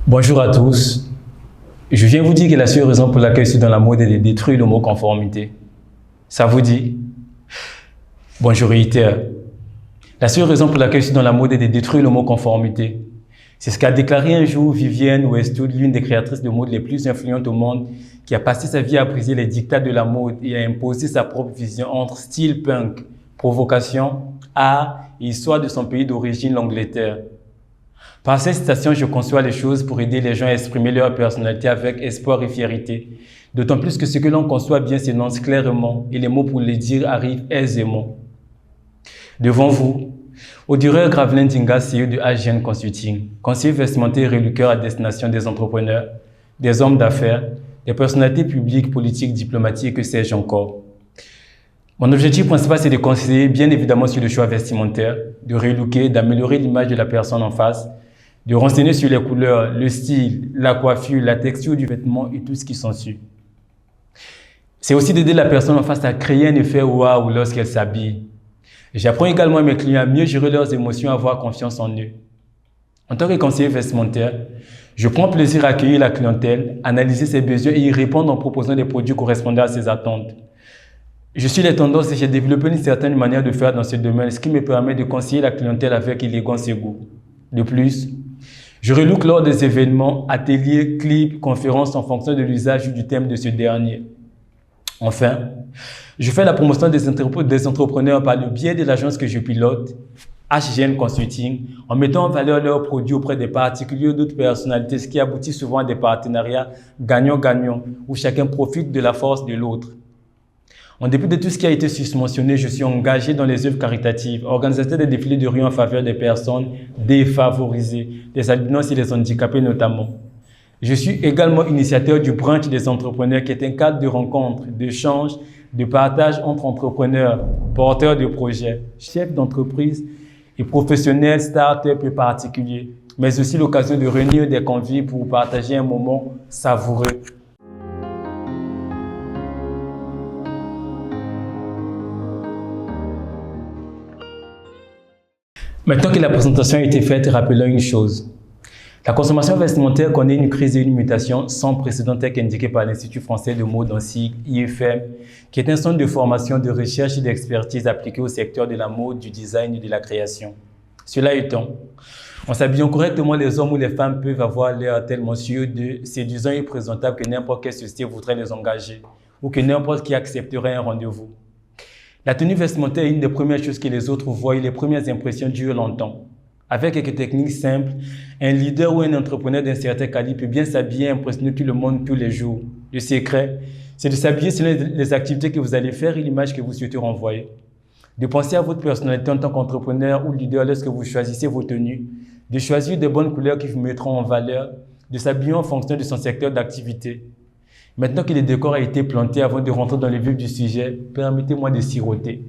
Bonjour à tous. Je viens vous dire que la seule raison pour laquelle je suis dans la mode est de détruire le mot conformité. Ça vous dit? Bon, je réitère. La seule raison pour laquelle je suis dans la mode est de détruire le mot conformité. C'est ce qu'a déclaré un jour Vivienne Westwood, l'une des créatrices de mode les plus influentes au monde, qui a passé sa vie à briser les dictats de la mode et à imposer sa propre vision entre style punk, provocation, art et histoire de son pays d'origine, l'Angleterre. Par cette citation, je conçois les choses pour aider les gens à exprimer leur personnalité avec espoir et fierté. D'autant plus que ce que l'on conçoit bien s'énonce clairement et les mots pour le dire arrivent aisément. Devant vous, Odureur Gravelin Dinga, CEO de AGN Consulting, conseiller vestimentaire et reluqueur à destination des entrepreneurs, des hommes d'affaires, des personnalités publiques, politiques, diplomatiques et que sais-je encore. Mon objectif principal, c'est de conseiller bien évidemment sur le choix vestimentaire, de relooker, d'améliorer l'image de la personne en face, de renseigner sur les couleurs, le style, la coiffure, la texture du vêtement et tout ce qui s'ensuit. C'est aussi d'aider la personne en face à créer un effet waouh lorsqu'elle s'habille. J'apprends également à mes clients à mieux gérer leurs émotions, à avoir confiance en eux. En tant que conseiller vestimentaire, je prends plaisir à accueillir la clientèle, analyser ses besoins et y répondre en proposant des produits correspondant à ses attentes. Je suis les tendances et j'ai développé une certaine manière de faire dans ce domaine, ce qui me permet de conseiller la clientèle avec élégance et goût. De plus, je relook lors des événements, ateliers, clips, conférences en fonction de l'usage ou du thème de ce dernier. Enfin, je fais la promotion des entrepreneurs par le biais de l'agence que je pilote, HGN Consulting, en mettant en valeur leurs produits auprès des particuliers ou d'autres personnalités, ce qui aboutit souvent à des partenariats gagnant-gagnant, où chacun profite de la force de l'autre. En dépit de tout ce qui a été susmentionné, je suis engagé dans les œuvres caritatives, organisateur des défilés de rue en faveur des personnes défavorisées, des albinos et des handicapés notamment. Je suis également initiateur du branch des entrepreneurs qui est un cadre de rencontre, d'échange, de partage entre entrepreneurs, porteurs de projets, chefs d'entreprise et professionnels, start-up et particuliers, mais aussi l'occasion de réunir des convives pour partager un moment savoureux. Maintenant que la présentation a été faite, rappelons une chose. La consommation vestimentaire connaît une crise et une mutation sans précédent telle qu'indiquée par l'Institut français de mode en sigle IFM, qui est un centre de formation, de recherche et d'expertise appliqué au secteur de la mode, du design et de la création. Cela étant, en s'habillant correctement, les hommes ou les femmes peuvent avoir l'air tellement de séduisant et présentable que n'importe quelle société voudrait les engager ou que n'importe qui accepterait un rendez-vous. La tenue vestimentaire est une des premières choses que les autres voient et les premières impressions durent longtemps. Avec quelques techniques simples, un leader ou un entrepreneur d'un certain calibre peut bien s'habiller et impressionner tout le monde tous les jours. Le secret, c'est de s'habiller selon les activités que vous allez faire et l'image que vous souhaitez renvoyer. De penser à votre personnalité en tant qu'entrepreneur ou leader lorsque vous choisissez vos tenues, de choisir des bonnes couleurs qui vous mettront en valeur, de s'habiller en fonction de son secteur d'activité. Maintenant que le décor a été planté, avant de rentrer dans le vif du sujet, permettez-moi de siroter.